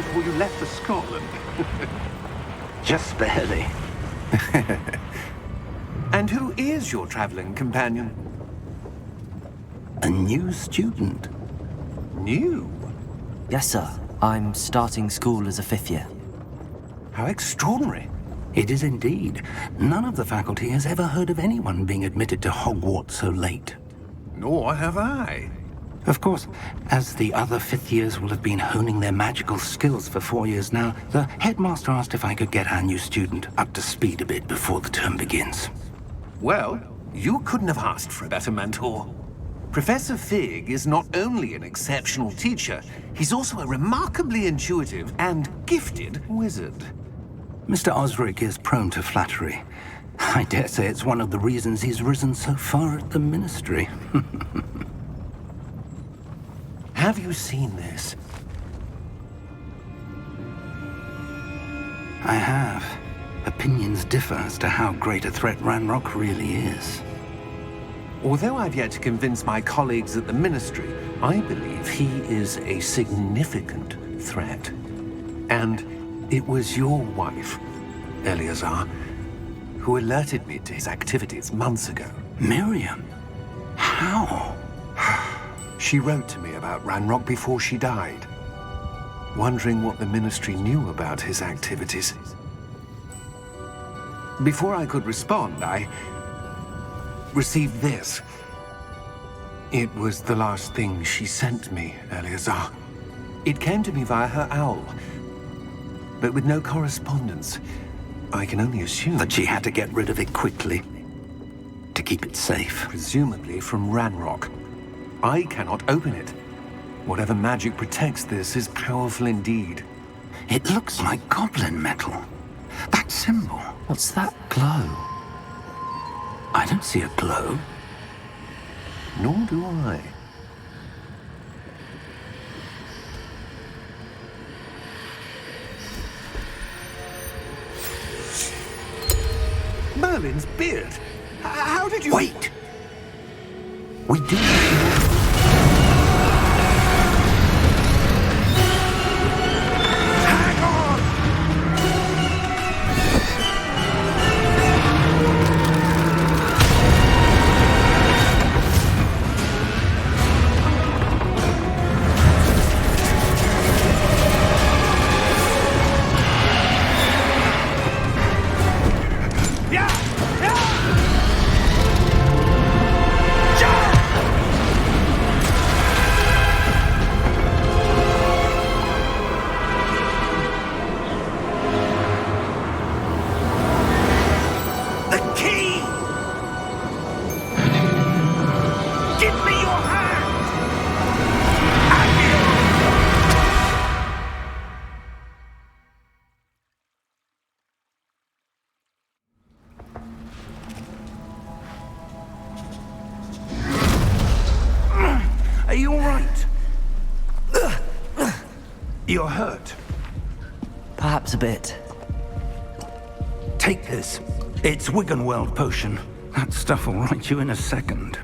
before you left for Scotland. Just barely. And who is your traveling companion? A new student. New? Yes, sir. I'm starting school as a 5th year. How extraordinary. It is indeed. None of the faculty has ever heard of anyone being admitted to Hogwarts so late. Nor have I. Of course, as the other 5th years will have been honing their magical skills for 4 years now, the headmaster asked if I could get our new student up to speed a bit before the term begins. Well, you couldn't have asked for a better mentor. Professor Fig is not only an exceptional teacher, he's also a remarkably intuitive and gifted wizard. Mr. Osric is prone to flattery. I dare say it's one of the reasons he's risen so far at the Ministry. Have you seen this? I have. Opinions differ as to how great a threat Ranrock really is. Although I've yet to convince my colleagues at the Ministry, I believe he is a significant threat. And it was your wife, Eleazar, who alerted me to his activities months ago. Miriam? How? She wrote to me about Ranrock before she died, wondering what the Ministry knew about his activities. Before I could respond, I received this. It was the last thing she sent me, Eleazar. It came to me via her owl, but with no correspondence. I can only assume That she had to get rid of it quickly, to keep it safe. presumably from Ranrock. I cannot open it. Whatever magic protects this is powerful indeed. It looks like goblin metal. That symbol. What's that glow? I don't see a glow. Nor do I. Merlin's beard. How did you... Wait! We do need more. Hang on! Are you all right? You're hurt. Perhaps a bit. Take this. It's Wiggenweld potion. That stuff will right you in a second.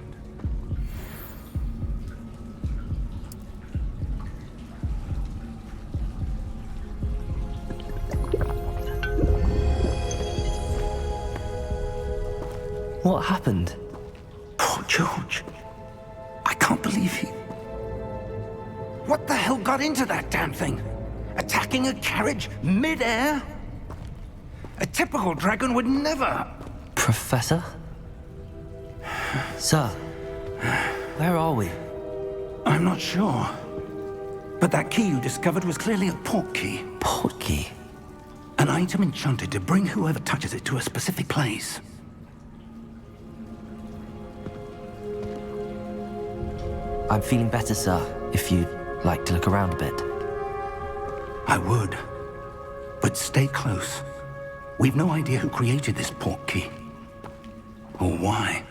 What happened? Poor George. I can't believe he... What the hell got into that damn thing? Attacking a carriage mid-air? A typical dragon would never... Professor? Sir, where are we? I'm not sure. But that key you discovered was clearly a port key. Port key? An item enchanted to bring whoever touches it to a specific place. I'm feeling better, sir, if you'd like to look around a bit. I would. But stay close. We've no idea who created this port key. Or why.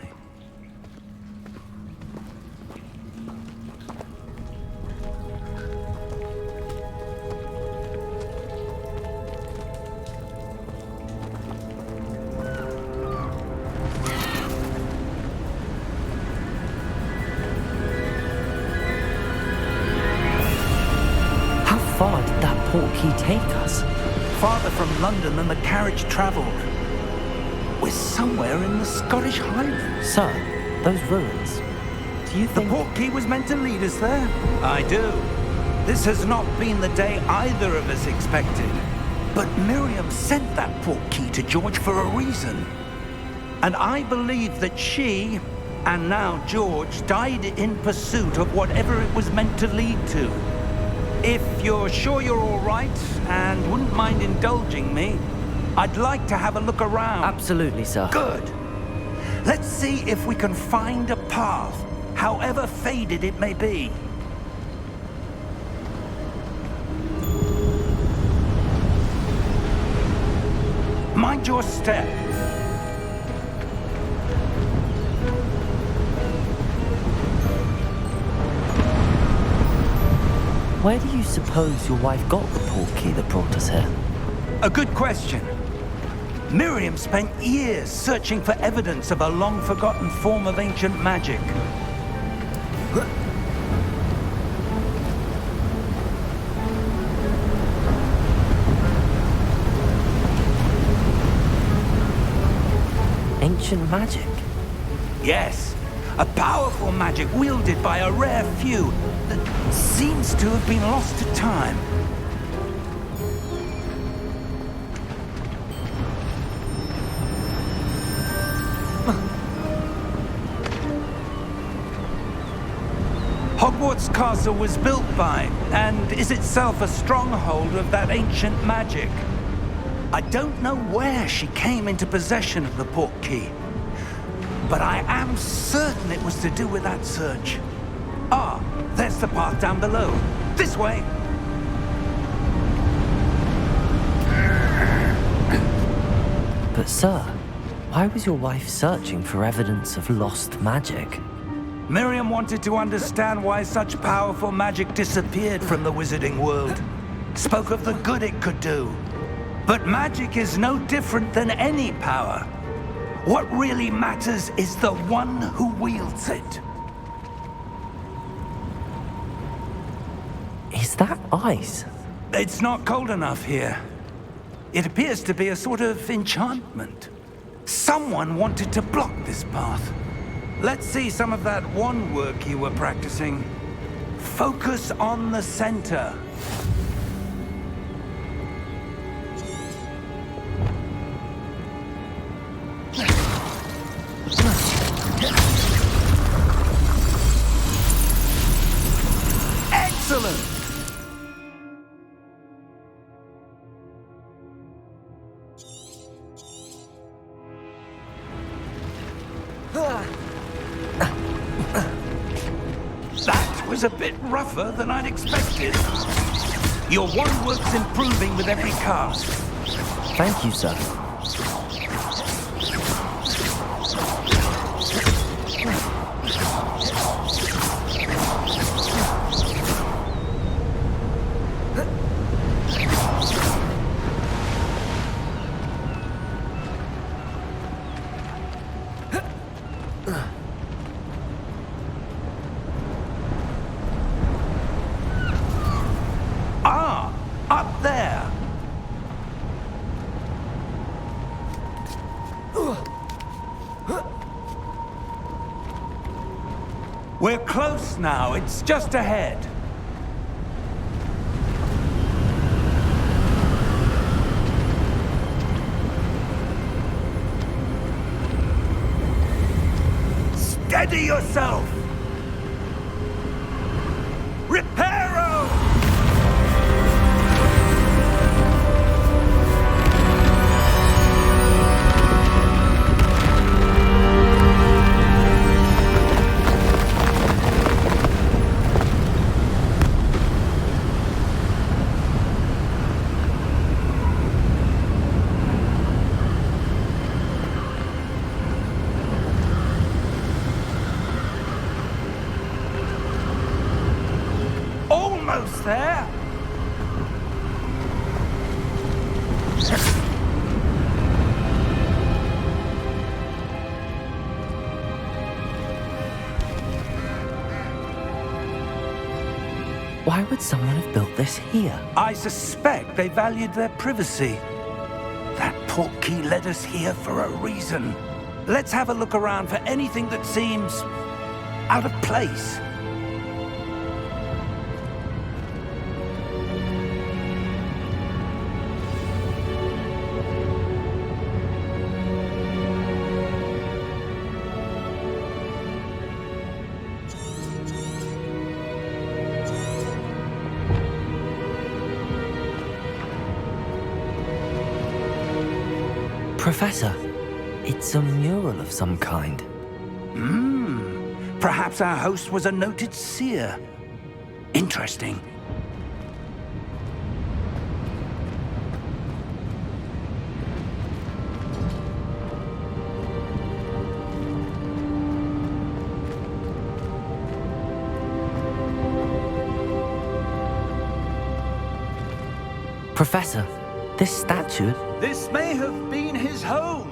How far did that portkey take us? Farther from London than the carriage travelled. We're somewhere in the Scottish Highlands. Sir, those ruins. Do you The think... portkey was meant to lead us there? I do. This has not been the day either of us expected. But Miriam sent that portkey to George for a reason. And I believe that she, and now George, died in pursuit of whatever it was meant to lead to. If you're sure you're all right, and wouldn't mind indulging me, I'd like to have a look around. Absolutely, sir. Good. Let's see if we can find a path, however faded it may be. Mind your step. Where do you suppose your wife got the portkey that brought us here? A good question. Miriam spent years searching for evidence of a long-forgotten form of ancient magic. Ancient magic? Yes, a powerful magic wielded by a rare few that seems to have been lost to time. Hogwarts Castle was built by, and is itself a stronghold of that ancient magic. I don't know where she came into possession of the portkey, but I am certain it was to do with that search. Ah, there's the path down below. This way! But sir, why was your wife searching for evidence of lost magic? Miriam wanted to understand why such powerful magic disappeared from the wizarding world. Spoke of the good it could do. But magic is no different than any power. What really matters is the one who wields it. Is that ice? It's not cold enough here. It appears to be a sort of enchantment. Someone wanted to block this path. Let's see some of that wand work you were practicing. Focus on the center. Excellent! That was a bit rougher than I'd expected. Your wand work's improving with every cast. Thank you, sir. Ah, up there. We're close now. It's just ahead. Steady yourself! Reparo! Almost there. Why would someone have built this here? I suspect they valued their privacy. That portkey led us here for a reason. Let's have a look around for anything that seems out of place. Professor, it's a mural of some kind. Perhaps our host was a noted seer. Interesting. Professor, this statue... This may have been his home.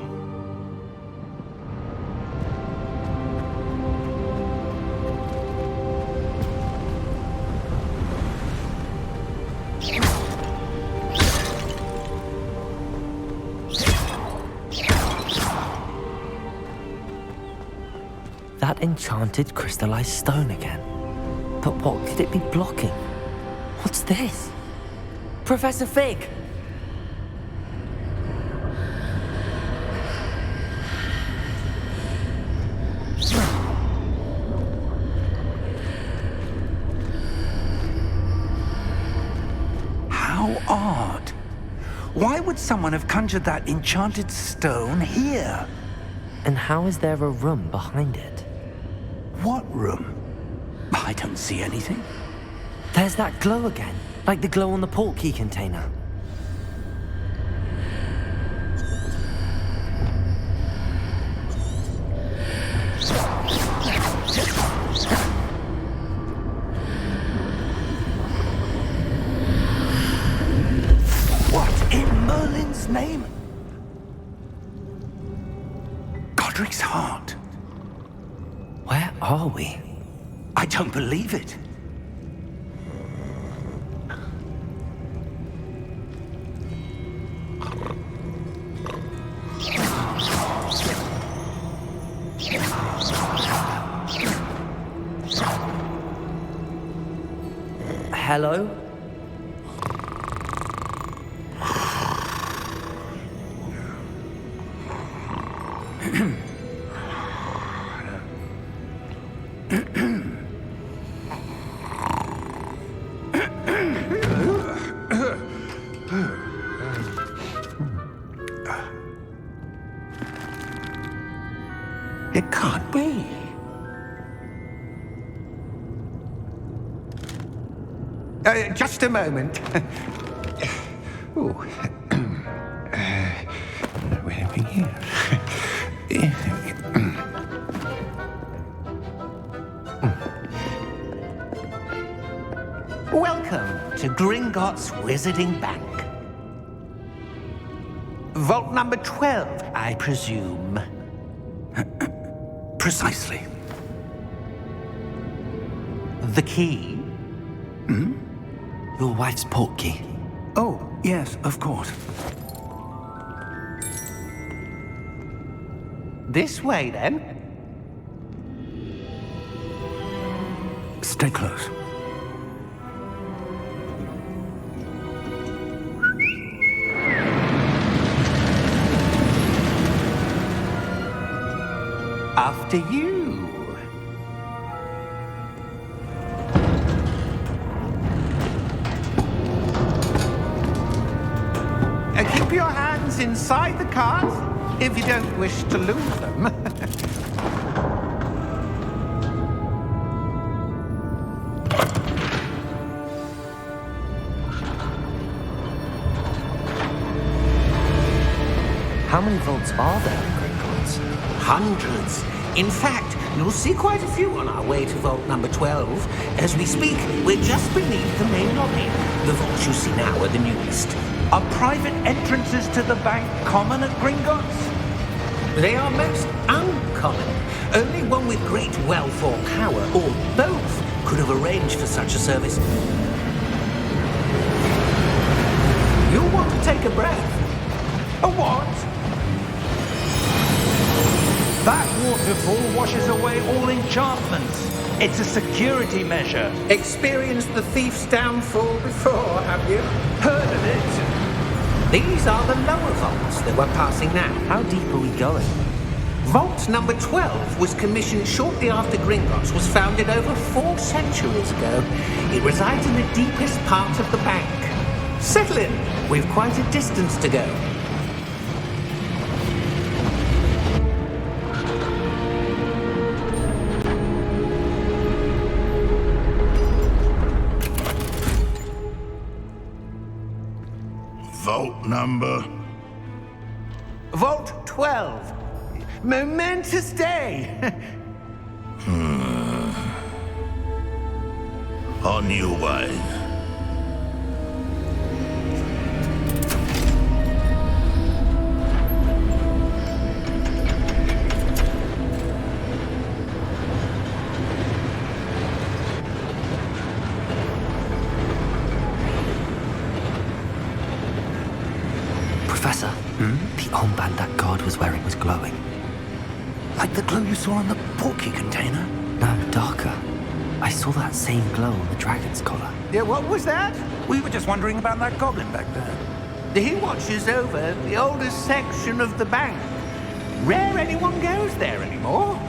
That enchanted crystallized stone again. But what could it be blocking? What's this? Professor Fig! How odd. Why would someone have conjured that enchanted stone here? And how is there a room behind it? What room? I don't see anything. There's that glow again, like the glow on the portkey container. What in Merlin's name? Godric's heart. Where are we? I don't believe it. Hello? It can't be. Just a moment. Oh. Where are we here? Welcome to Gringotts Wizarding Bank. Vault number 12, I presume. Precisely. The key? Your wife's portkey. Oh, yes, of course. This way, then. Stay close. After you. Keep your hands inside the cart if you don't wish to lose them. How many vaults are there in Gringotts? Hundreds. In fact, you'll see quite a few on our way to vault number 12. As we speak, we're just beneath the main lobby. The vaults you see now are the newest. Are private entrances to the bank common at Gringotts? They are most uncommon. Only one with great wealth or power, or both, could have arranged for such a service. take a breath. A what? That waterfall washes away all enchantments. It's a security measure. Experienced the thief's downfall before, have you? Heard of it? These are the lower vaults that we're passing now. How deep are we going? Vault number 12 was commissioned shortly after Gringotts was founded over 4 centuries ago. It resides in the deepest part of the bank. Settle in. We've quite a distance to go. Vault number? Vault 12. Momentous day. On your way. Professor, the armband that guard was wearing was glowing. Like the glow you saw on the porky container? No, darker. I saw that same glow on the dragon's collar. Yeah, what was that? We were just wondering about that goblin back there. He watches over the oldest section of the bank. Rare anyone goes there anymore.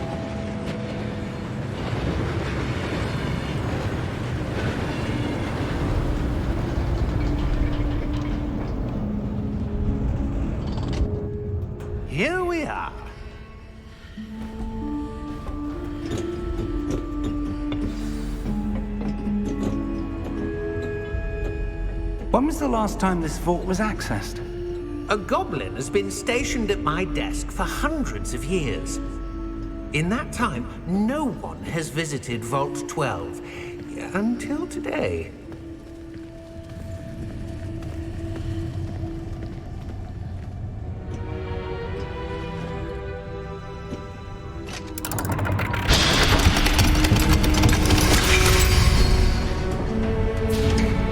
Here we are. When was the last time this vault was accessed? A goblin has been stationed at my desk for hundreds of years. In that time, no one has visited Vault 12 until today.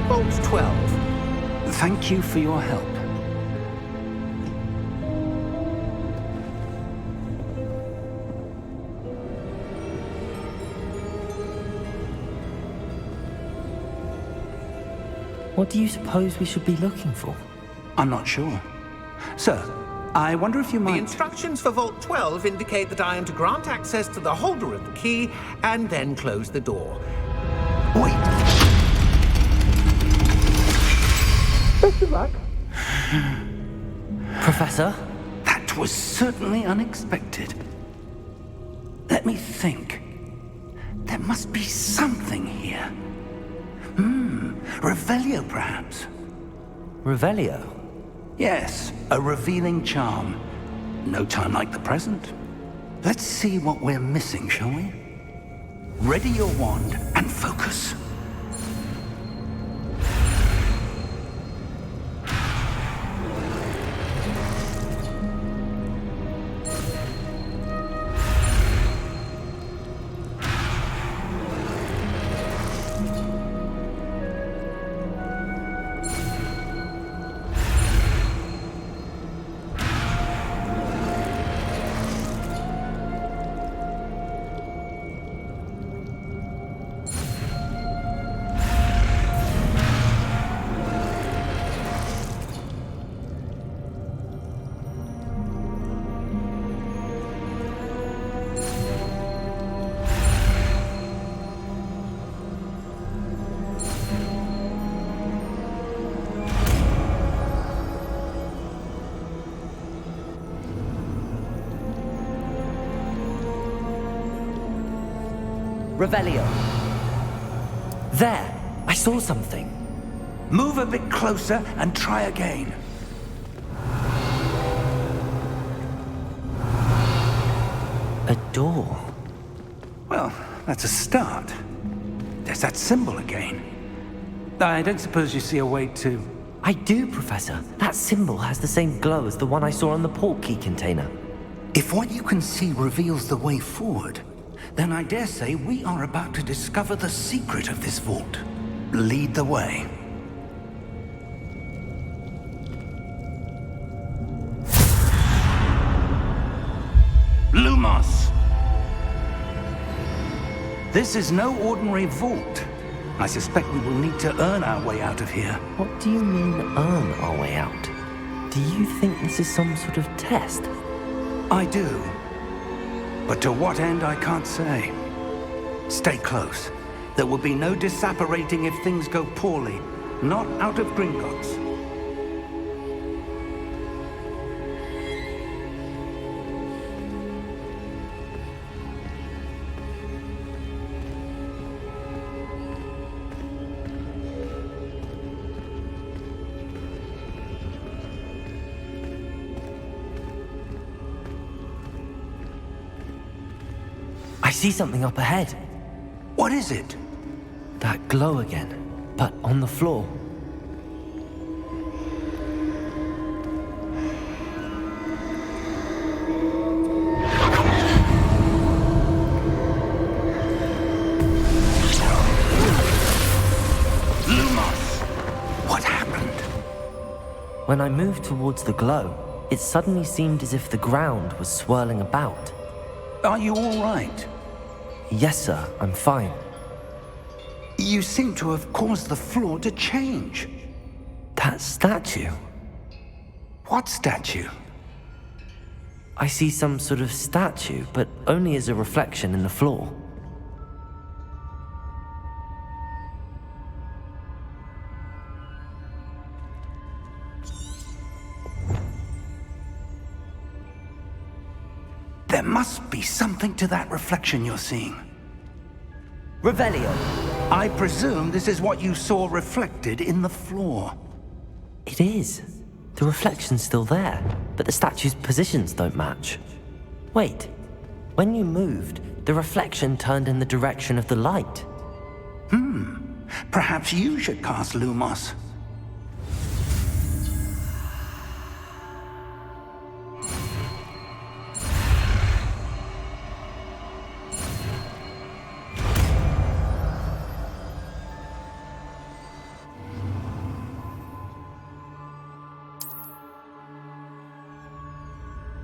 Vault 12. Thank you for your help. What do you suppose we should be looking for? I'm not sure. Sir, I wonder if you The might... instructions for Vault 12 indicate that I am to grant access to the holder of the key and then close the door. Wait! Best of luck. Professor? That was certainly unexpected. Let me think. There must be something here. Revelio, perhaps? Revelio? Yes, a revealing charm. No time like the present. Let's see what we're missing, shall we? Ready your wand and focus. Revelio. There! I saw something. Move a bit closer and try again. A door. Well, that's a start. There's that symbol again. I don't suppose you see a way to... I do, Professor. That symbol has the same glow as the one I saw on the port key container. If what you can see reveals the way forward, then I dare say we are about to discover the secret of this vault. Lead the way. This is no ordinary vault. I suspect we will need to earn our way out of here. What do you mean, earn our way out? Do you think this is some sort of test? I do. But to what end, I can't say. Stay close. There will be no disapparating if things go poorly. Not out of Gringotts. I see something up ahead. What is it? That glow again, but on the floor. What happened? When I moved towards the glow, it suddenly seemed as if the ground was swirling about. Are you all right? Yes, sir, I'm fine. You seem to have caused the floor to change. That statue? What statue? I see some sort of statue, but only as a reflection in the floor. There must be something to that reflection you're seeing. Revelio. I presume this is what you saw reflected in the floor. It is. The reflection's still there, but the statue's positions don't match. Wait. When you moved, the reflection turned in the direction of the light. Perhaps you should cast Lumos.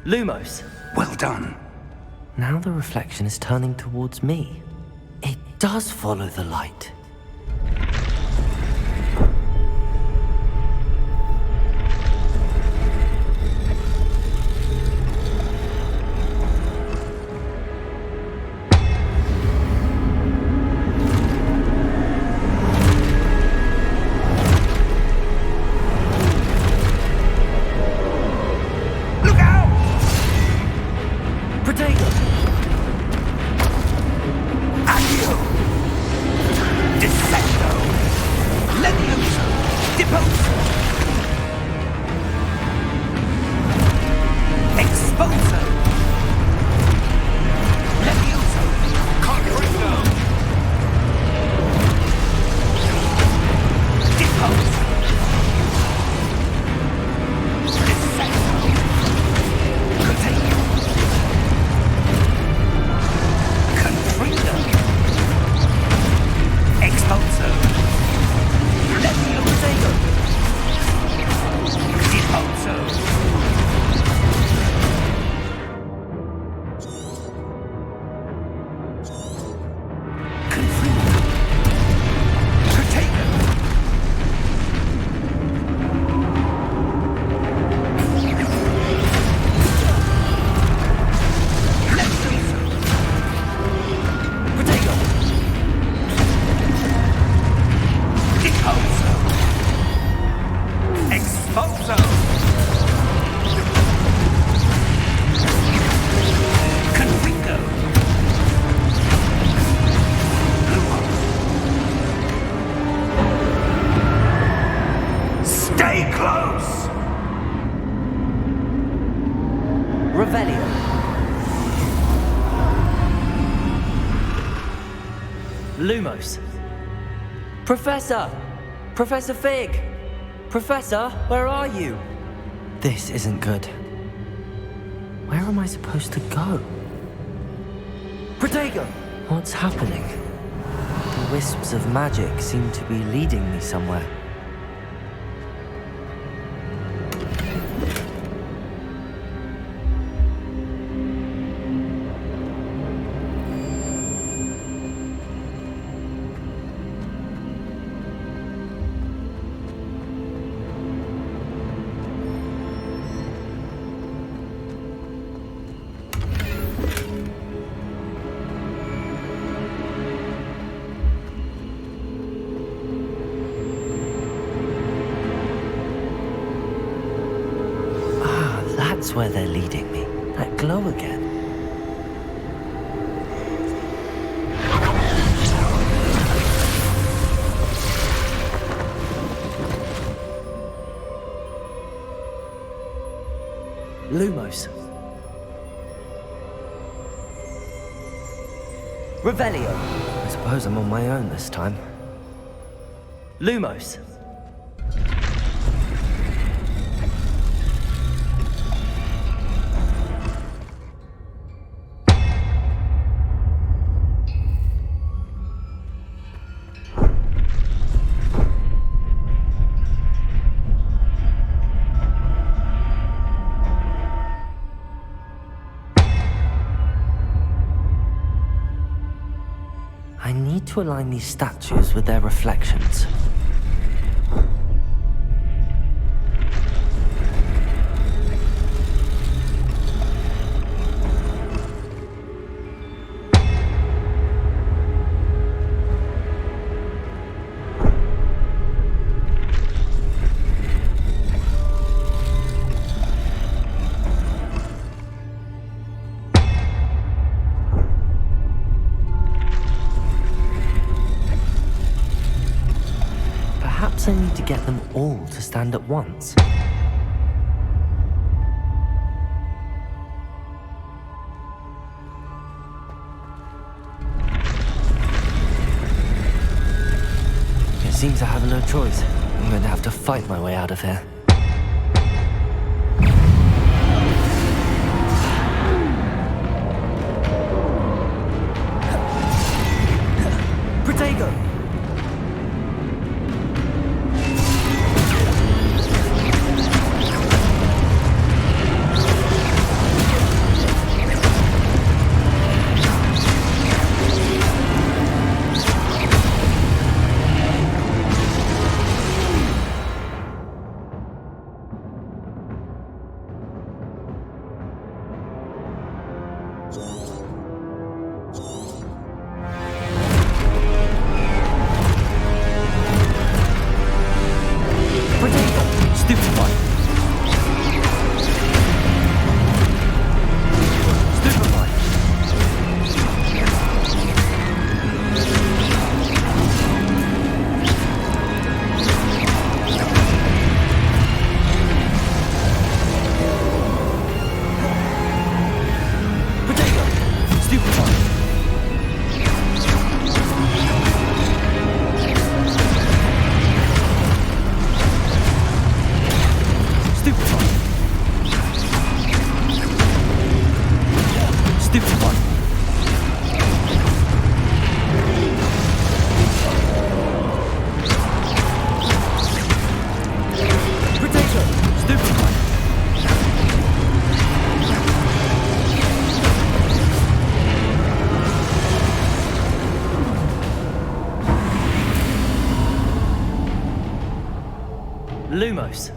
Lumos. Well done. Now the reflection is turning towards me. It does follow the light. Lumos. Professor! Professor Fig! Professor, where are you? This isn't good. Where am I supposed to go? Protego! What's happening? The wisps of magic seem to be leading me somewhere. that's where they're leading me. That glow again. Lumos. Revelio. I suppose I'm on my own this time. Lumos. I need to align these statues with their reflections. Perhaps I need to get them all to stand at once. It seems I have no choice. I'm going to have to fight my way out of here. Protego! Lumos.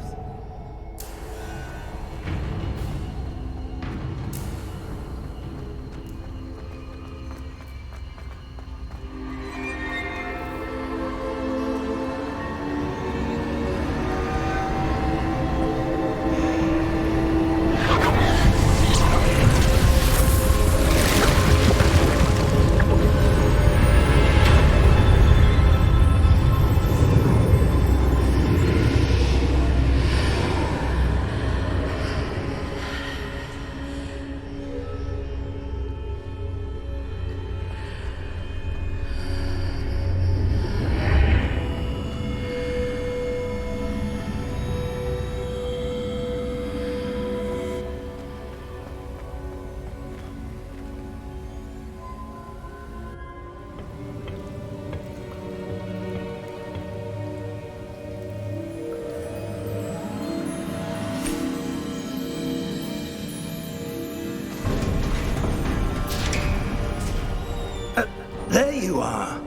There you are.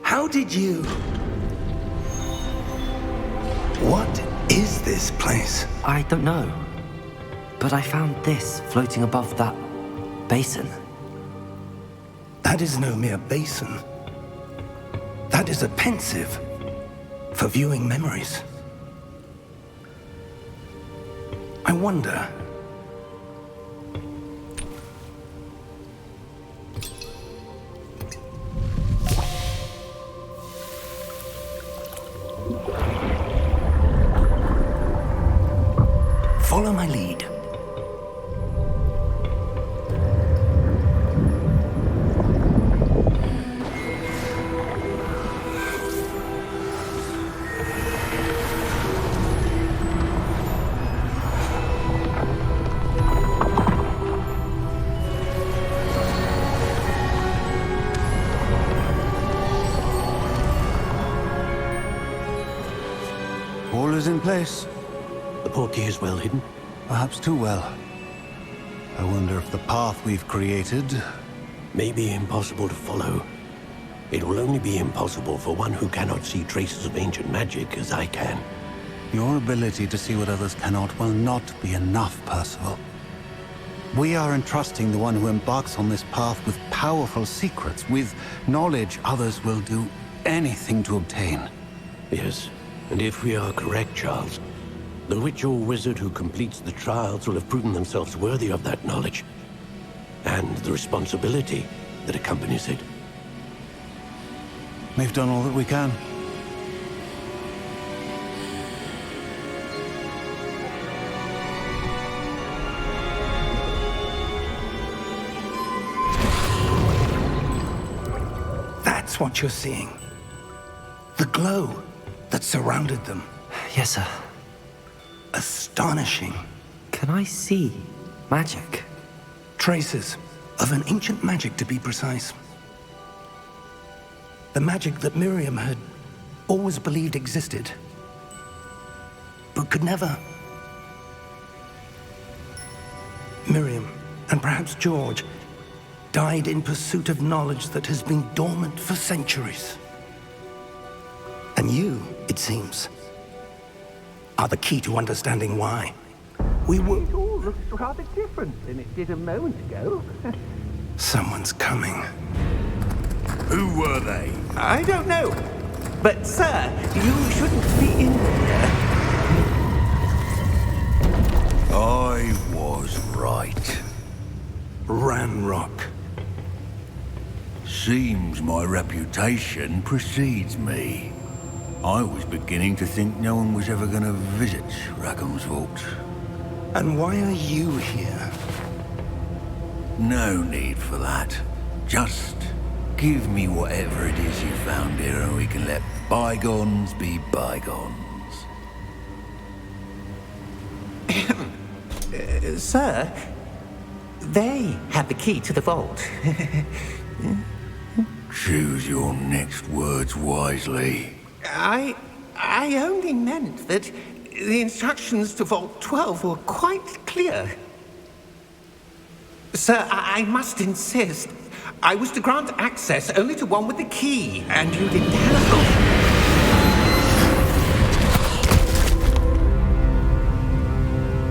How did you... What is this place? I don't know. But I found this floating above that basin. That is no mere basin. That is a pensive for viewing memories. I wonder Follow my lead. All is in place. The portkey is well hidden. Perhaps too well. I wonder if the path we've created... May be impossible to follow. It will only be impossible for one who cannot see traces of ancient magic as I can. Your ability to see what others cannot will not be enough, Percival. We are entrusting the one who embarks on this path with powerful secrets, with knowledge others will do anything to obtain. Yes, and if we are correct, Charles, the witch or wizard who completes the trials will have proven themselves worthy of that knowledge, and the responsibility that accompanies it. We've done all that we can. That's what you're seeing. The glow that surrounded them. Yes, sir. Astonishing. Can I see magic? Traces of an ancient magic, to be precise. The magic that Miriam had always believed existed, but could never. Miriam, and perhaps George, died in pursuit of knowledge that has been dormant for centuries. And you, it seems, are the key to understanding why. We were... It all looks rather different than it did a moment ago. Someone's coming. Who were they? I don't know. But, sir, you shouldn't be in here. I was right. Ranrock. Seems my reputation precedes me. I was beginning to think no one was ever going to visit Rackham's vault. And why are you here? No need for that. Just give me whatever it is you found here and we can let bygones be bygones. Sir, they have the key to the vault. Choose your next words wisely. I only meant that the instructions to Vault 12 were quite clear. Sir, I must insist. I was to grant access only to one with the key, and you didn't have.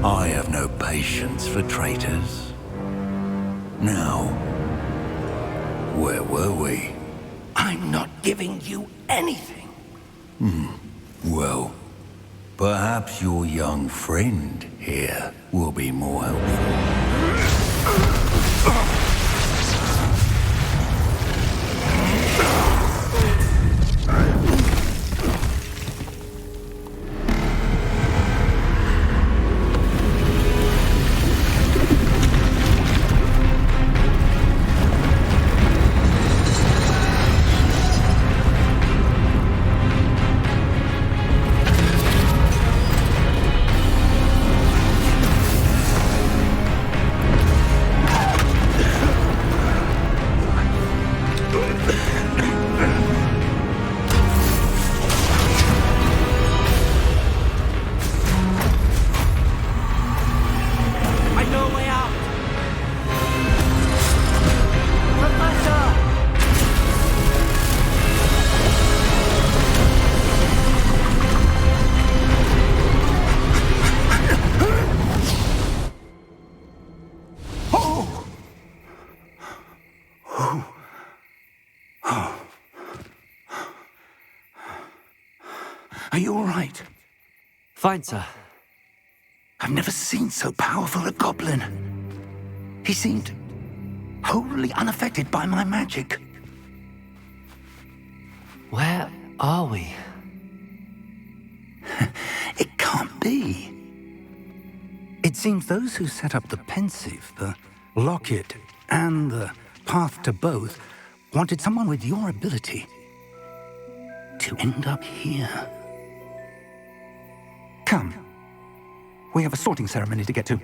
I have no patience for traitors. Now, where were we? I'm not giving you anything. Well, perhaps your young friend here will be more helpful. Are you all right? Fine, sir. I've never seen so powerful a goblin. He seemed wholly unaffected by my magic. Where are we? It can't be. It seems those who set up the pensive, the locket, and the path to both wanted someone with your ability to end up here. Come. We have a sorting ceremony to get to.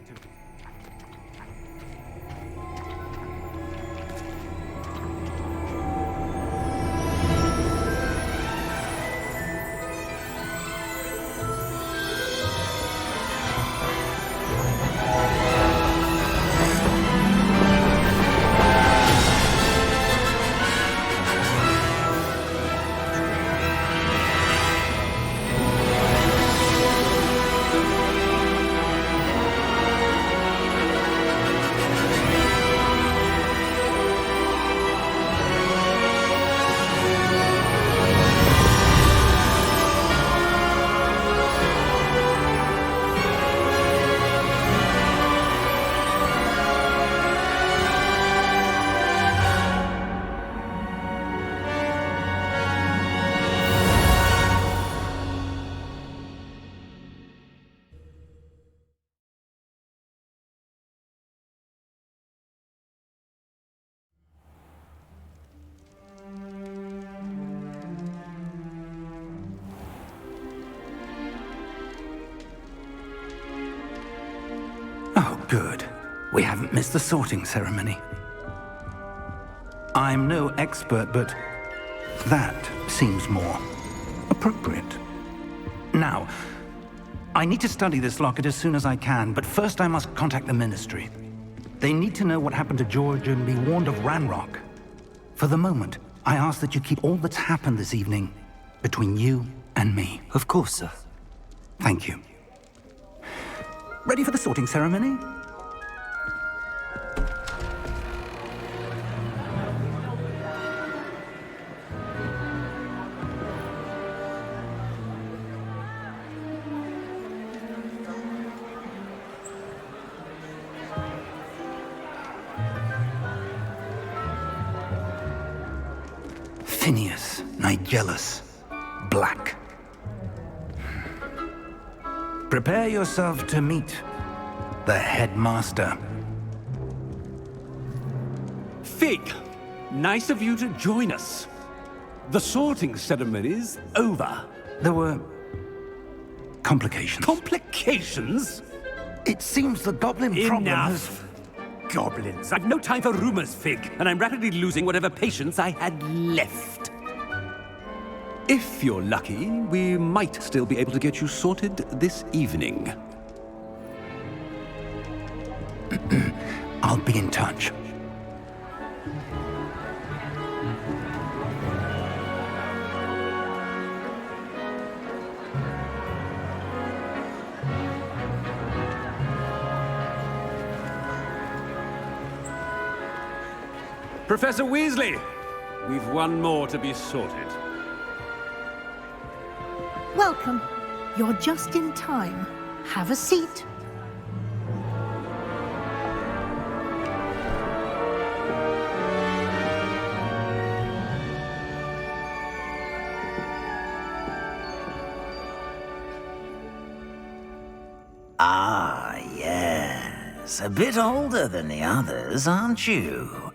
Oh, good. We haven't missed the sorting ceremony. I'm no expert, but that seems more appropriate. Now, I need to study this locket as soon as I can, but first I must contact the Ministry. They need to know what happened to George and be warned of Ranrock. For the moment, I ask that you keep all that's happened this evening between you and me. Of course, sir. Thank you. Ready for the sorting ceremony? Phineas, Nigellus, Black. Prepare yourself to meet the headmaster. Fig, nice of you to join us. The sorting ceremony's over. There were complications. Complications? It seems the goblin problem has... Enough! Goblins. I've no time for rumors, Fig, and I'm rapidly losing whatever patience I had left. If you're lucky, we might still be able to get you sorted this evening. I'll be in touch. Professor Weasley, we've one more to be sorted. Welcome. You're just in time. Have a seat. Ah, yes. A bit older than the others, aren't you?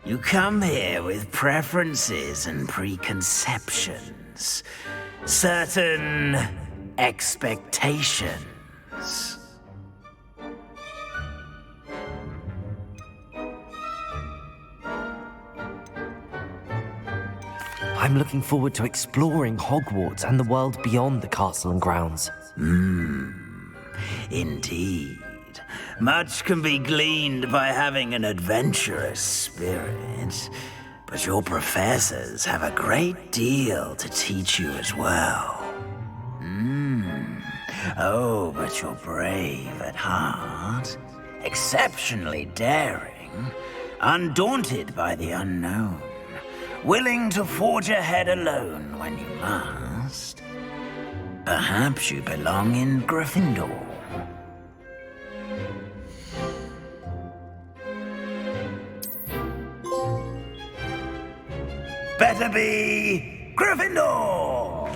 You come here with preferences and preconceptions. Certain expectations. I'm looking forward to exploring Hogwarts and the world beyond the castle and grounds. Indeed. Much can be gleaned by having an adventurous spirit, but your professors have a great deal to teach you as well. Oh, but you're brave at heart, exceptionally daring, undaunted by the unknown, willing to forge ahead alone when you must. Perhaps you belong in Gryffindor. Better be Gryffindor!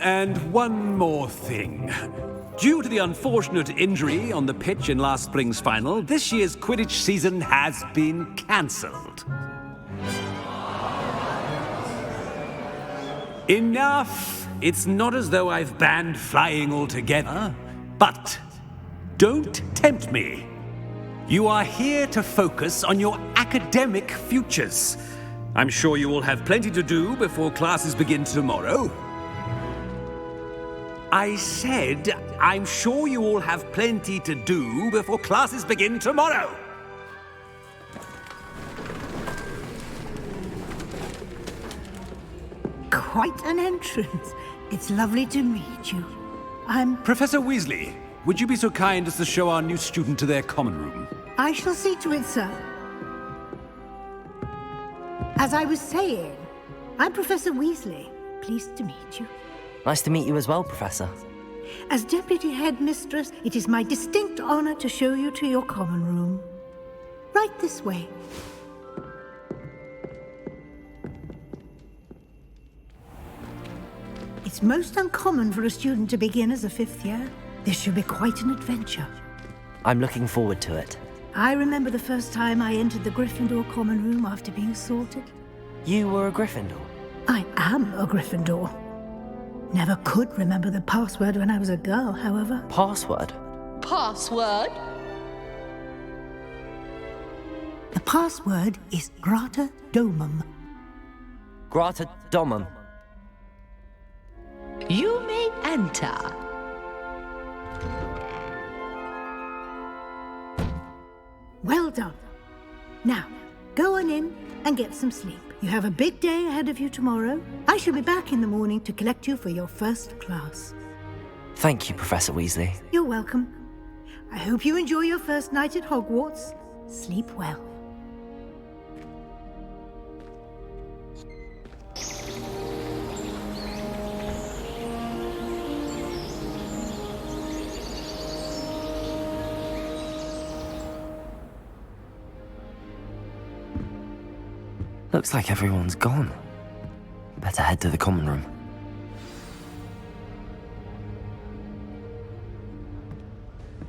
and one more thing. Due to the unfortunate injury on the pitch in last spring's final, this year's Quidditch season has been cancelled. Enough! It's not as though I've banned flying altogether, but don't tempt me. You are here to focus on your academic futures. I'm sure you will have plenty to do before classes begin tomorrow. I said, I'm sure you all have plenty to do before classes begin tomorrow. Quite an entrance. It's lovely to meet you. Professor Weasley, would you be so kind as to show our new student to their common room? I shall see to it, sir. As I was saying, I'm Professor Weasley. Pleased to meet you. Nice to meet you as well, Professor. As Deputy Headmistress, it is my distinct honor to show you to your common room. Right this way. It's most uncommon for a student to begin as a fifth year. This should be quite an adventure. I'm looking forward to it. I remember the first time I entered the Gryffindor common room after being sorted. You were a Gryffindor? I am a Gryffindor. Never could remember the password when I was a girl, however. Password? Password? The password is Grata Domum. Grata Domum. You may enter. Well done. Now, go on in and get some sleep. You have a big day ahead of you tomorrow. I shall be back in the morning to collect you for your first class. Thank you, Professor Weasley. You're welcome. I hope you enjoy your first night at Hogwarts. Sleep well. Looks like everyone's gone. Better head to the common room.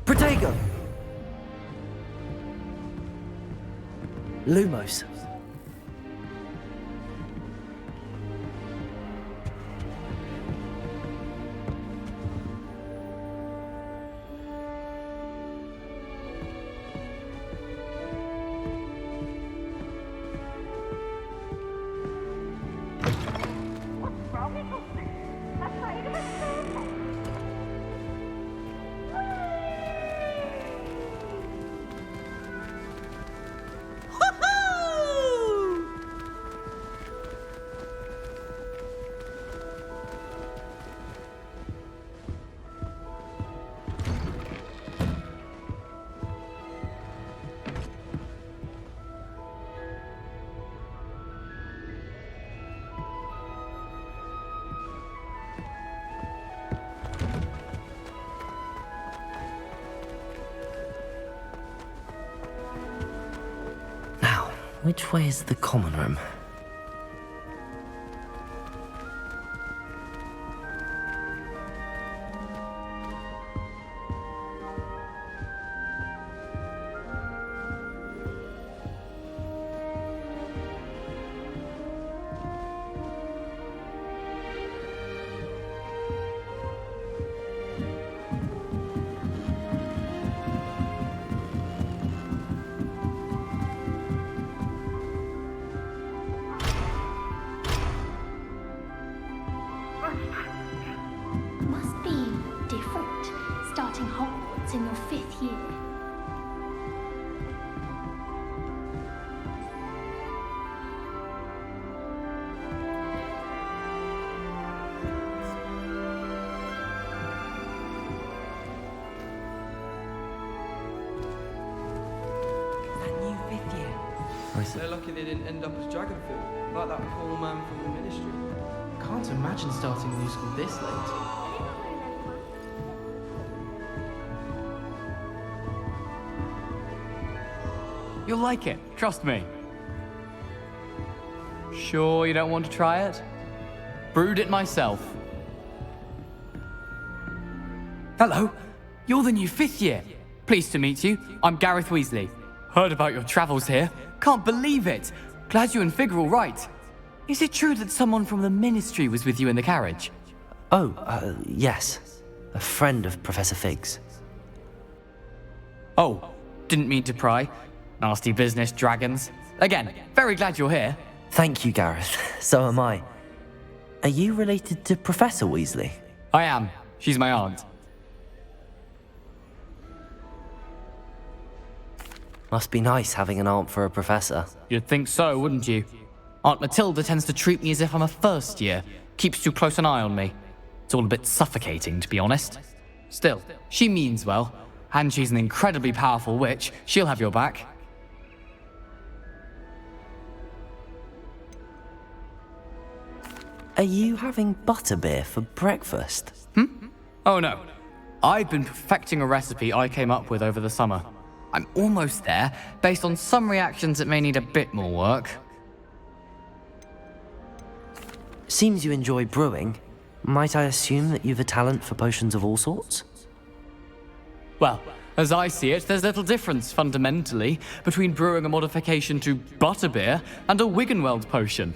Protego! Lumos. Which way is the common room? Must be different, starting Hogwarts in your 5th year. They're lucky they didn't end up as Dragonfield, like that poor man from the Ministry. Can't imagine starting new school this late. You'll like it, trust me. Sure you don't want to try it? Brewed it myself. Hello. You're the new 5th year. Pleased to meet you. I'm Gareth Weasley. Heard about your travels here. Can't believe it. Glad you and Fig are all right. Is it true that someone from the Ministry was with you in the carriage? Oh, yes. A friend of Professor Fig's. Oh, didn't mean to pry. Nasty business, dragons. Again, very glad you're here. Thank you, Gareth. So am I. Are you related to Professor Weasley? I am. She's my aunt. Must be nice having an aunt for a professor. You'd think so, wouldn't you? Aunt Matilda tends to treat me as if I'm a first year. Keeps too close an eye on me. It's all a bit suffocating, to be honest. Still, she means well. And she's an incredibly powerful witch. She'll have your back. Are you having butterbeer for breakfast? Oh no. I've been perfecting a recipe I came up with over the summer. I'm almost there, based on some reactions that may need a bit more work. Seems you enjoy brewing. Might I assume that you've a talent for potions of all sorts? Well, as I see it, there's little difference, fundamentally, between brewing a modification to butterbeer and a Wiggenweld potion.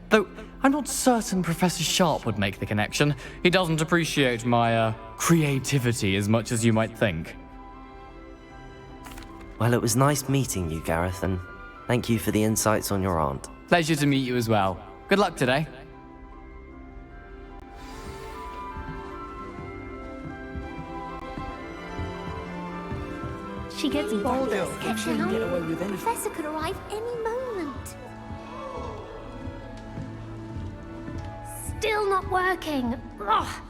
Though, I'm not certain Professor Sharp would make the connection. He doesn't appreciate my, creativity as much as you might think. Well, it was nice meeting you, Gareth, and thank you for the insights on your aunt. Pleasure to meet you as well. Good luck today. She gets bolder every year. The professor could arrive any moment. Still not working. Ugh.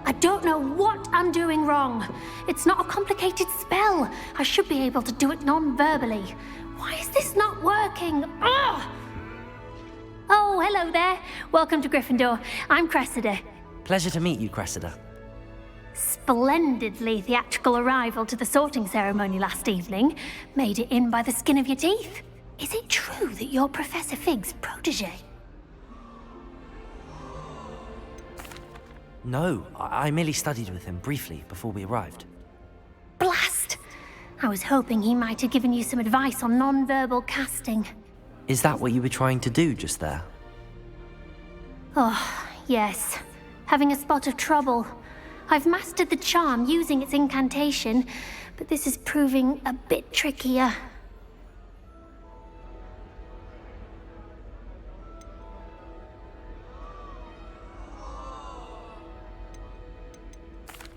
I don't know what I'm doing wrong. It's not a complicated spell. I should be able to do it non-verbally. Why is this not working? Ugh! Oh, hello there. Welcome to Gryffindor. I'm Cressida. Pleasure to meet you, Cressida. Splendidly theatrical arrival to the sorting ceremony last evening. Made it in by the skin of your teeth. Is it true that you're Professor Fig's protege? No, I merely studied with him briefly before we arrived. Blast! I was hoping he might have given you some advice on non-verbal casting. Is that what you were trying to do just there? Oh, yes. Having a spot of trouble. I've mastered the charm using its incantation, but this is proving a bit trickier.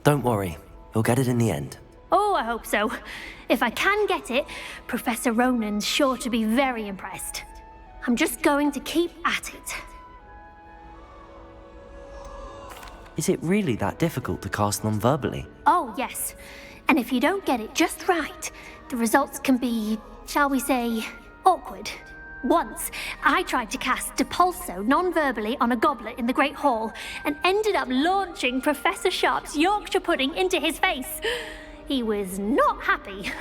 Don't worry, you'll get it in the end. Oh, I hope so. If I can get it, Professor Ronan's sure to be very impressed. I'm just going to keep at it. Is it really that difficult to cast non-verbally? Oh, yes. And if you don't get it just right, the results can be, shall we say, awkward. Once, I tried to cast Depulso non-verbally on a goblet in the Great Hall and ended up launching Professor Sharp's Yorkshire pudding into his face. He was not happy.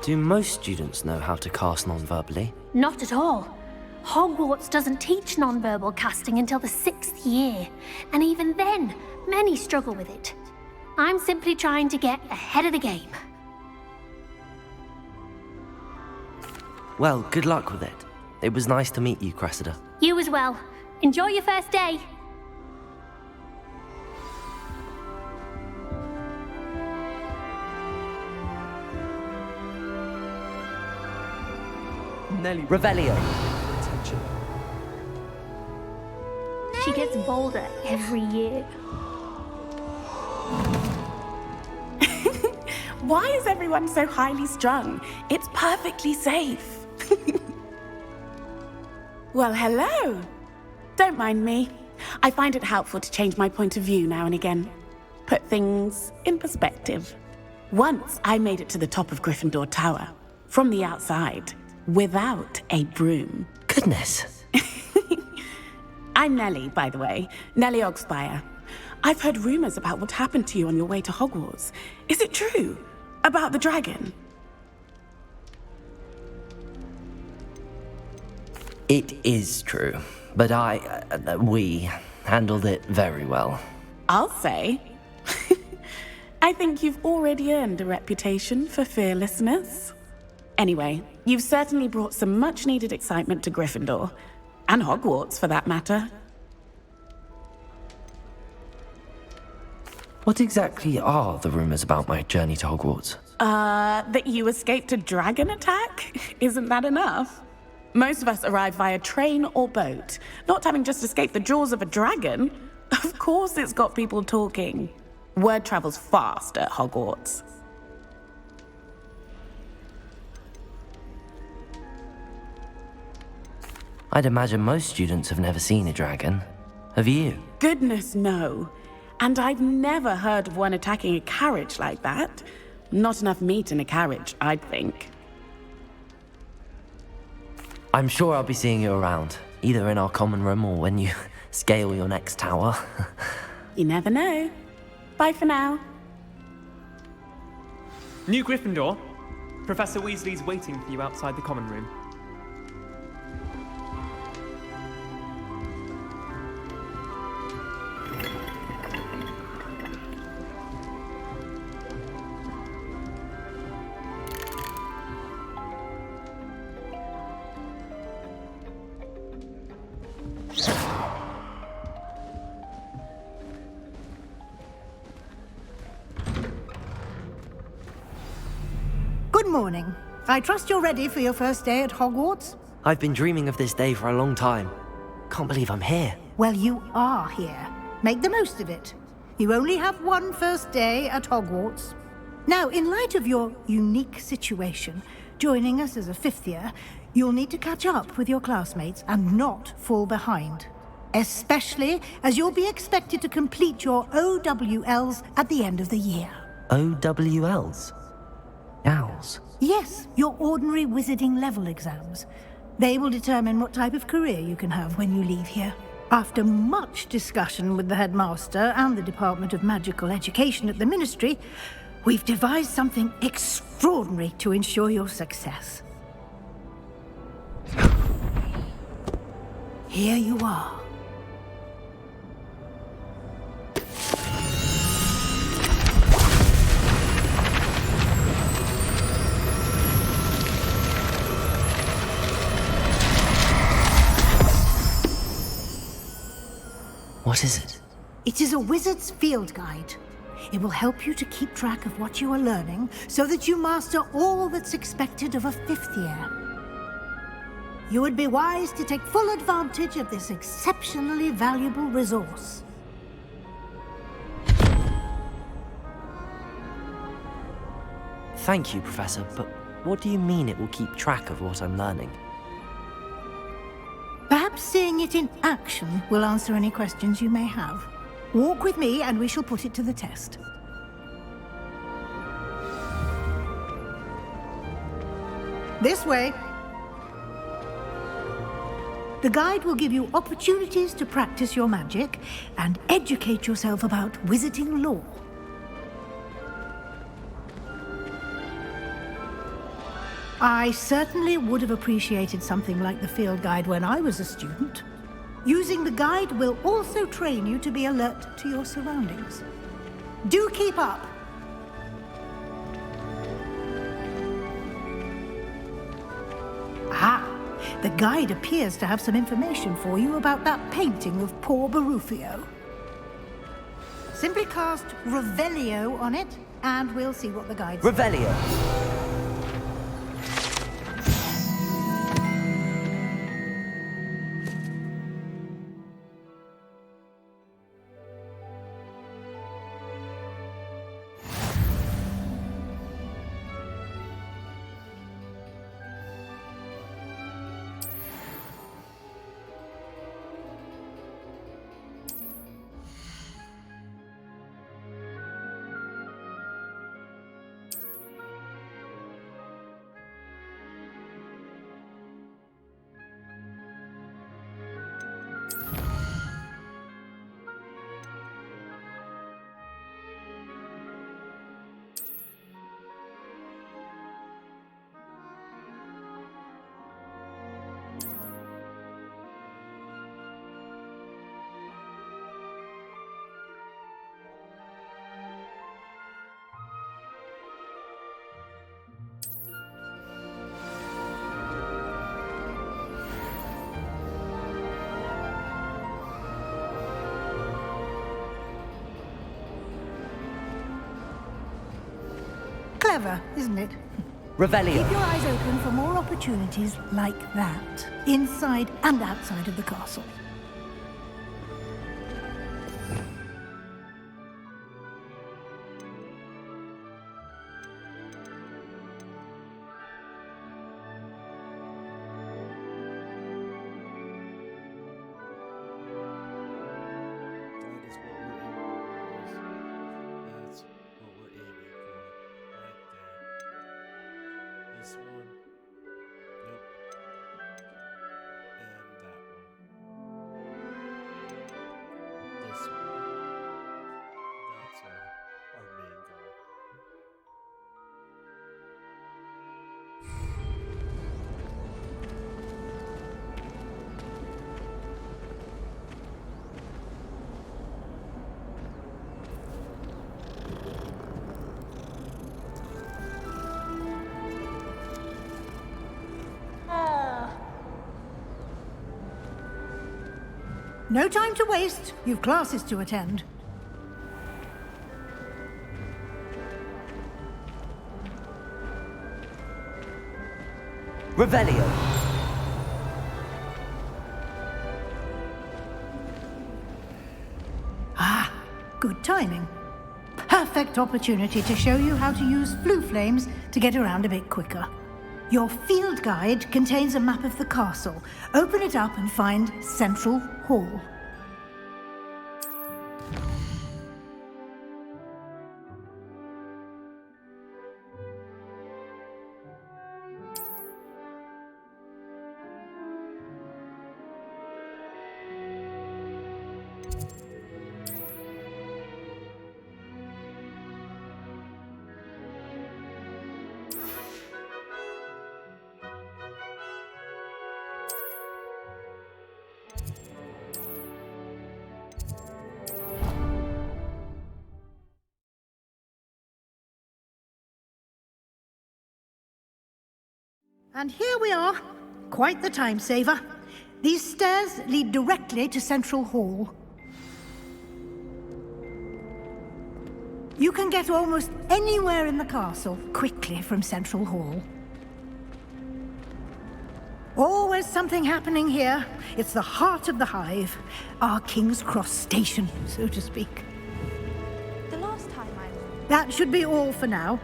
Do most students know how to cast non-verbally? Not at all. Hogwarts doesn't teach non-verbal casting until the 6th year, and even then, many struggle with it. I'm simply trying to get ahead of the game. Well, good luck with it. It was nice to meet you, Cressida. You as well. Enjoy your first day. Nelly. Revelio. Attention. She gets bolder every year. Why is everyone so highly strung? It's perfectly safe. Well, hello. Don't mind me. I find it helpful to change my point of view now and again. Put things in perspective. Once I made it to the top of Gryffindor Tower, from the outside, without a broom. Goodness. I'm Nellie, by the way. Nellie Ogspire. I've heard rumors about what happened to you on your way to Hogwarts. Is it true? About the dragon? It is true. but we handled it very well. I'll say. I think you've already earned a reputation for fearlessness. Anyway, you've certainly brought some much-needed excitement to Gryffindor. And Hogwarts, for that matter. What exactly are the rumors about my journey to Hogwarts? That you escaped a dragon attack? Isn't that enough? Most of us arrive via train or boat, not having just escaped the jaws of a dragon. Of course it's got people talking. Word travels fast at Hogwarts. I'd imagine most students have never seen a dragon. Have you? Goodness, no. And I've never heard of one attacking a carriage like that. Not enough meat in a carriage, I'd think. I'm sure I'll be seeing you around, either in our common room or when you scale your next tower. You never know. Bye for now. New Gryffindor. Professor Weasley's waiting for you outside the common room. Good morning. I trust you're ready for your first day at Hogwarts? I've been dreaming of this day for a long time. Can't believe I'm here. Well, you are here. Make the most of it. You only have one first day at Hogwarts. Now, in light of your unique situation, joining us as a fifth year, you'll need to catch up with your classmates and not fall behind. Especially as you'll be expected to complete your OWLs at the end of the year. OWLs? Owls? Yes, your ordinary wizarding level exams. They will determine what type of career you can have when you leave here. After much discussion with the headmaster and the Department of Magical Education at the Ministry, we've devised something extraordinary to ensure your success. Here you are. What is it? It is a wizard's field guide. It will help you to keep track of what you are learning so that you master all that's expected of a fifth year. You would be wise to take full advantage of this exceptionally valuable resource. Thank you, Professor, but what do you mean it will keep track of what I'm learning? Perhaps seeing it in action will answer any questions you may have. Walk with me and we shall put it to the test. This way. The guide will give you opportunities to practice your magic and educate yourself about wizarding lore. I certainly would have appreciated something like the field guide when I was a student. Using the guide will also train you to be alert to your surroundings. Do keep up! Ah, the guide appears to have some information for you about that painting of poor Barufio. Simply cast Revelio on it, and we'll see what the guide says. Revelio! Clever, isn't it? Revelio. Keep your eyes open for more opportunities like that, inside and outside of the castle. This one. Nope. And that one. This one. That's our main goal. No time to waste. You've classes to attend. Revelio. Ah, good timing. Perfect opportunity to show you how to use flue flames to get around a bit quicker. Your field guide contains a map of the castle. Open it up and find Central Hall. And here we are. Quite the time saver. These stairs lead directly to Central Hall. You can get almost anywhere in the castle quickly from Central Hall. Always something happening here. It's the heart of the hive. Our King's Cross station, so to speak. The last time That should be all for now.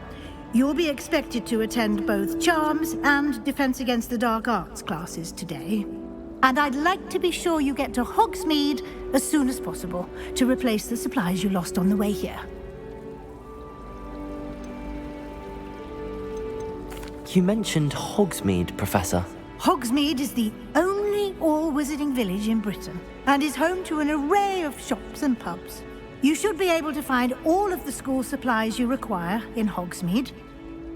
You'll be expected to attend both Charms and Defense Against the Dark Arts classes today. And I'd like to be sure you get to Hogsmeade as soon as possible to replace the supplies you lost on the way here. You mentioned Hogsmeade, Professor. Hogsmeade is the only all-wizarding village in Britain and is home to an array of shops and pubs. You should be able to find all of the school supplies you require in Hogsmeade.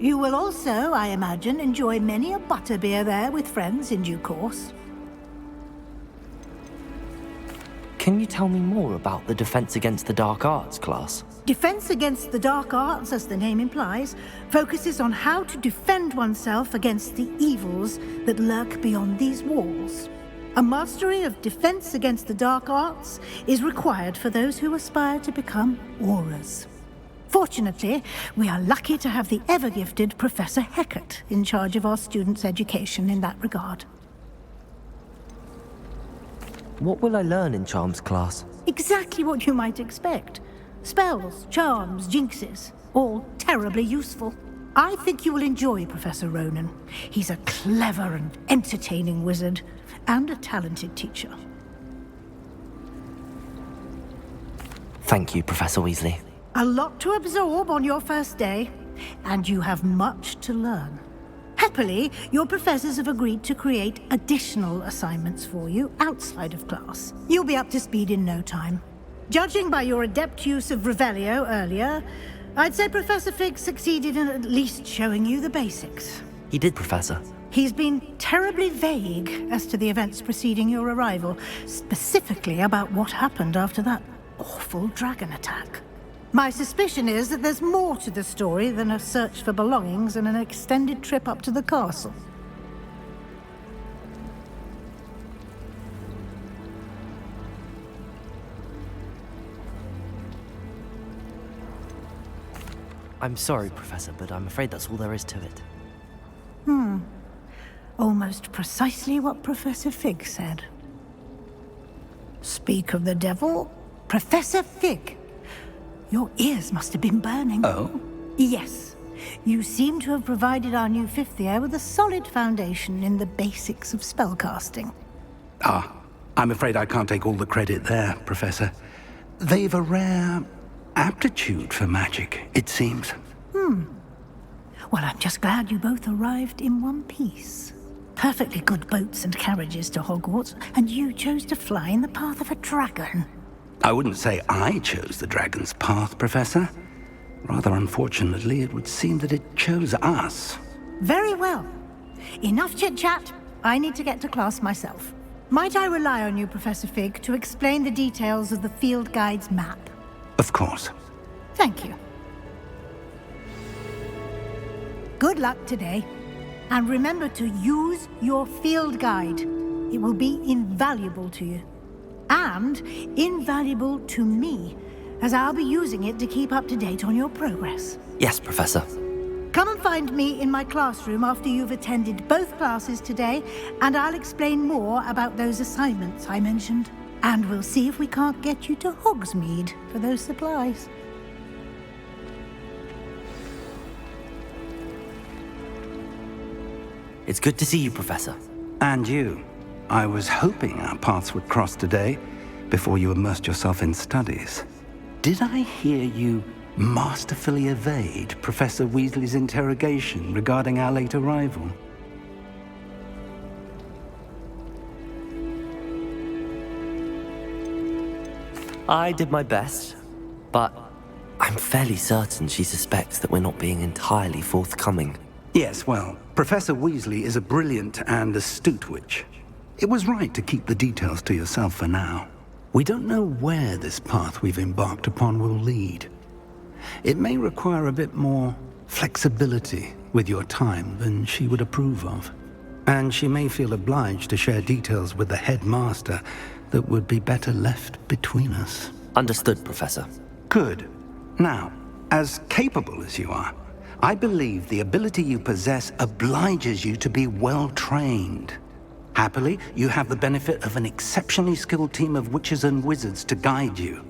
You will also, I imagine, enjoy many a butterbeer there with friends in due course. Can you tell me more about the Defense Against the Dark Arts class? Defense Against the Dark Arts, as the name implies, focuses on how to defend oneself against the evils that lurk beyond these walls. A mastery of Defense Against the Dark Arts is required for those who aspire to become Aurors. Fortunately, we are lucky to have the ever-gifted Professor Hecat in charge of our students' education in that regard. What will I learn in Charms class? Exactly what you might expect. Spells, charms, jinxes, all terribly useful. I think you will enjoy Professor Ronan. He's a clever and entertaining wizard, and a talented teacher. Thank you, Professor Weasley. A lot to absorb on your first day, and you have much to learn. Happily, your professors have agreed to create additional assignments for you outside of class. You'll be up to speed in no time. Judging by your adept use of Revelio earlier, I'd say Professor Fig succeeded in at least showing you the basics. He did, Professor. He's been terribly vague as to the events preceding your arrival, specifically about what happened after that awful dragon attack. My suspicion is that there's more to the story than a search for belongings and an extended trip up to the castle. I'm sorry, Professor, but I'm afraid that's all there is to it. Almost precisely what Professor Fig said. Speak of the devil, Professor Fig. Your ears must have been burning. Oh? Yes. You seem to have provided our new fifth year with a solid foundation in the basics of spellcasting. I'm afraid I can't take all the credit there, Professor. They've a rare aptitude for magic, it seems. Well, I'm just glad you both arrived in one piece. Perfectly good boats and carriages to Hogwarts, and you chose to fly in the path of a dragon. I wouldn't say I chose the dragon's path, Professor. Rather unfortunately, it would seem that it chose us. Very well. Enough chit-chat. I need to get to class myself. Might I rely on you, Professor Fig, to explain the details of the field guide's map? Of course. Thank you. Good luck today. And remember to use your field guide. It will be invaluable to you. And invaluable to me, as I'll be using it to keep up to date on your progress. Yes, Professor. Come and find me in my classroom after you've attended both classes today, and I'll explain more about those assignments I mentioned. And we'll see if we can't get you to Hogsmeade for those supplies. It's good to see you, Professor. And you. I was hoping our paths would cross today, before you immersed yourself in studies. Did I hear you masterfully evade Professor Weasley's interrogation regarding our late arrival? I did my best, but I'm fairly certain she suspects that we're not being entirely forthcoming. Yes, well, Professor Weasley is a brilliant and astute witch. It was right to keep the details to yourself for now. We don't know where this path we've embarked upon will lead. It may require a bit more flexibility with your time than she would approve of. And she may feel obliged to share details with the headmaster that would be better left between us. Understood, Professor. Good. Now, as capable as you are, I believe the ability you possess obliges you to be well-trained. Happily, you have the benefit of an exceptionally skilled team of witches and wizards to guide you.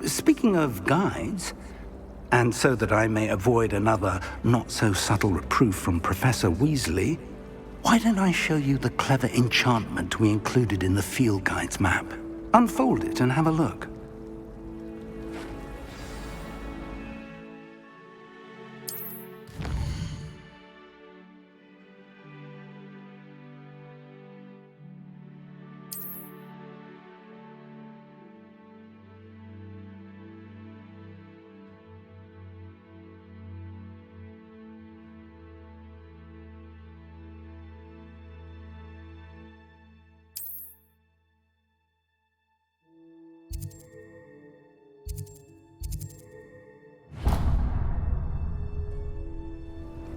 Speaking of guides, and so that I may avoid another not-so-subtle reproof from Professor Weasley, why don't I show you the clever enchantment we included in the field guide's map? Unfold it and have a look.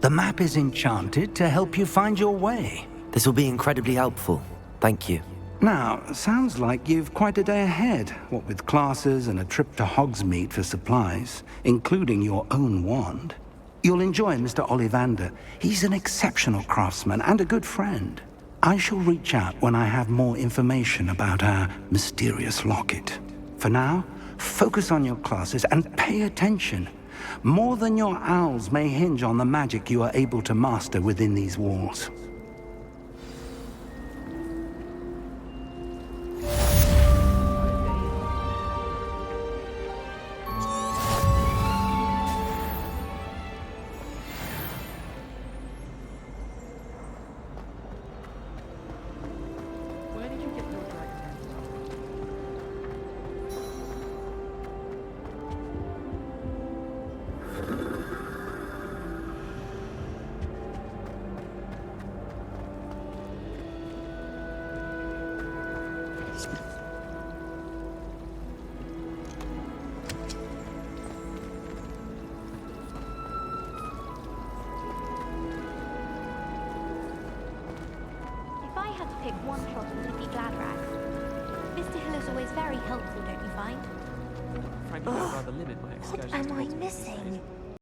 The map is enchanted to help you find your way. This will be incredibly helpful. Thank you. Now, sounds like you've quite a day ahead, what with classes and a trip to Hogsmeade for supplies, including your own wand. You'll enjoy Mr. Ollivander. He's an exceptional craftsman and a good friend. I shall reach out when I have more information about our mysterious locket. For now, focus on your classes and pay attention. More than your owls may hinge on the magic you are able to master within these walls. Where did you get your dragon? If I had to pick one plot of Lippy Gladrags, Mr. Hill is always very helpful, don't you find? Frankly, I'd rather limit my excursions. What am I missing?